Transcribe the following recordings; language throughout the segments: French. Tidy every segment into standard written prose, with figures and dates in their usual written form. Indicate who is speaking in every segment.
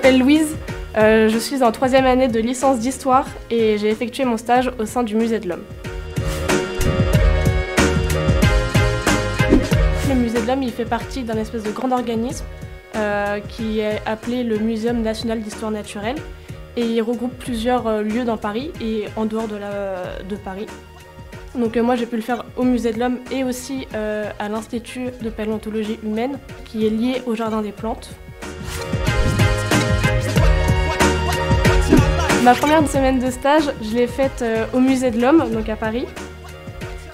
Speaker 1: m'appelle Louise, je suis en 3e année de licence d'histoire et j'ai effectué mon stage au sein du Musée de l'Homme. Le Musée de l'Homme, il fait partie d'un espèce de grand organisme qui est appelé le Muséum national d'histoire naturelle et il regroupe plusieurs lieux dans Paris et en dehors de Paris. Donc moi j'ai pu le faire au Musée de l'Homme et aussi à l'Institut de paléontologie humaine qui est lié au Jardin des Plantes. Ma première semaine de stage, je l'ai faite au Musée de l'Homme, donc à Paris,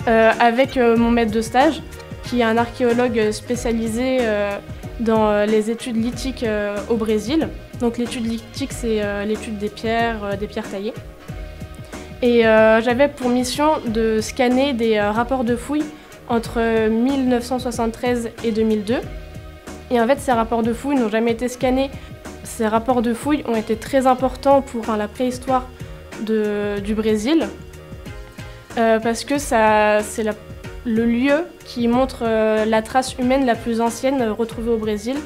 Speaker 1: avec mon maître de stage qui est un archéologue spécialisé dans les études lithiques au Brésil. Donc l'étude lithique, c'est l'étude des pierres taillées. Et j'avais pour mission de scanner des rapports de fouilles entre 1973 et 2002. Et en fait, ces rapports de fouilles n'ont jamais été scannés. Ces rapports de fouilles ont été très importants pour la préhistoire du Brésil parce que c'est le lieu qui montre la trace humaine la plus ancienne retrouvée au Brésil.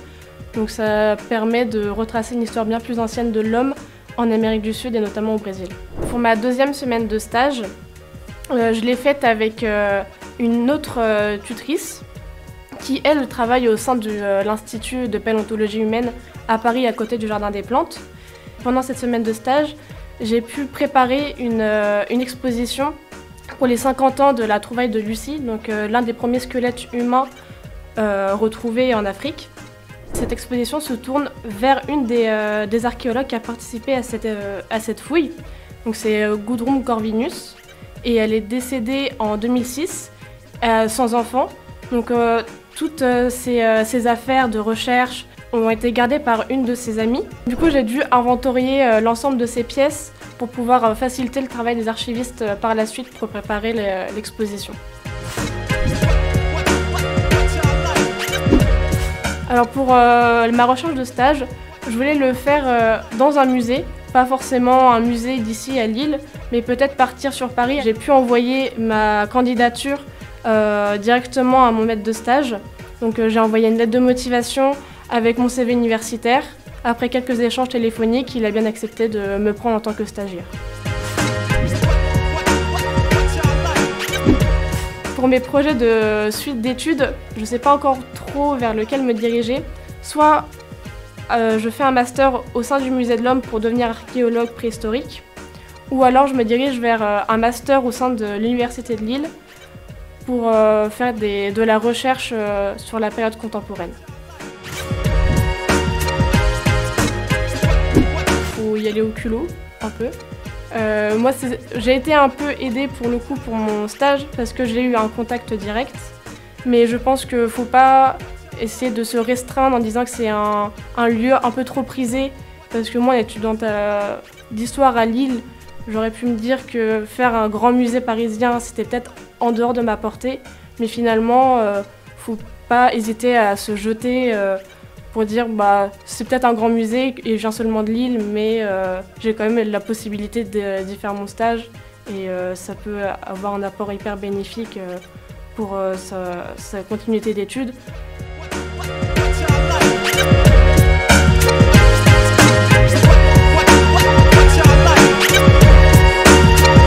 Speaker 1: Donc ça permet de retracer une histoire bien plus ancienne de l'homme en Amérique du Sud et notamment au Brésil. Pour ma 2e semaine de stage, je l'ai faite avec une autre tutrice qui, elle, travaille au sein de l'Institut de paléontologie humaine à Paris, à côté du Jardin des Plantes. Pendant cette semaine de stage, j'ai pu préparer une exposition pour les 50 ans de la trouvaille de Lucie, donc l'un des premiers squelettes humains retrouvés en Afrique. Cette exposition se tourne vers une des archéologues qui a participé à cette fouille. Donc c'est Gudrun Corvinus et elle est décédée en 2006 sans enfant. Donc toutes ces affaires de recherche ont été gardées par une de ses amies. Du coup, j'ai dû inventorier l'ensemble de ces pièces pour pouvoir faciliter le travail des archivistes par la suite pour préparer l'exposition. Alors pour ma recherche de stage, je voulais le faire dans un musée, pas forcément un musée d'ici à Lille, mais peut-être partir sur Paris. J'ai pu envoyer ma candidature directement à mon maître de stage. Donc j'ai envoyé une lettre de motivation avec mon CV universitaire. Après quelques échanges téléphoniques, il a bien accepté de me prendre en tant que stagiaire. Pour mes projets de suite d'études, je ne sais pas encore trop vers lequel me diriger. Soit je fais un master au sein du Musée de l'Homme pour devenir archéologue préhistorique, ou alors je me dirige vers un master au sein de l'Université de Lille pour faire de la recherche sur la période contemporaine. Faut y aller au culot, un peu. Moi, j'ai été un peu aidée pour le coup pour mon stage parce que j'ai eu un contact direct. Mais je pense qu'il ne faut pas essayer de se restreindre en disant que c'est un lieu un peu trop prisé. Parce que moi, étudiante d'histoire à Lille, j'aurais pu me dire que faire un grand musée parisien, c'était peut-être en dehors de ma portée. Mais finalement, faut pas hésiter à se jeter pour dire c'est peut-être un grand musée et je viens seulement de Lille, mais j'ai quand même la possibilité d'y faire mon stage et ça peut avoir un apport hyper bénéfique pour sa continuité d'études.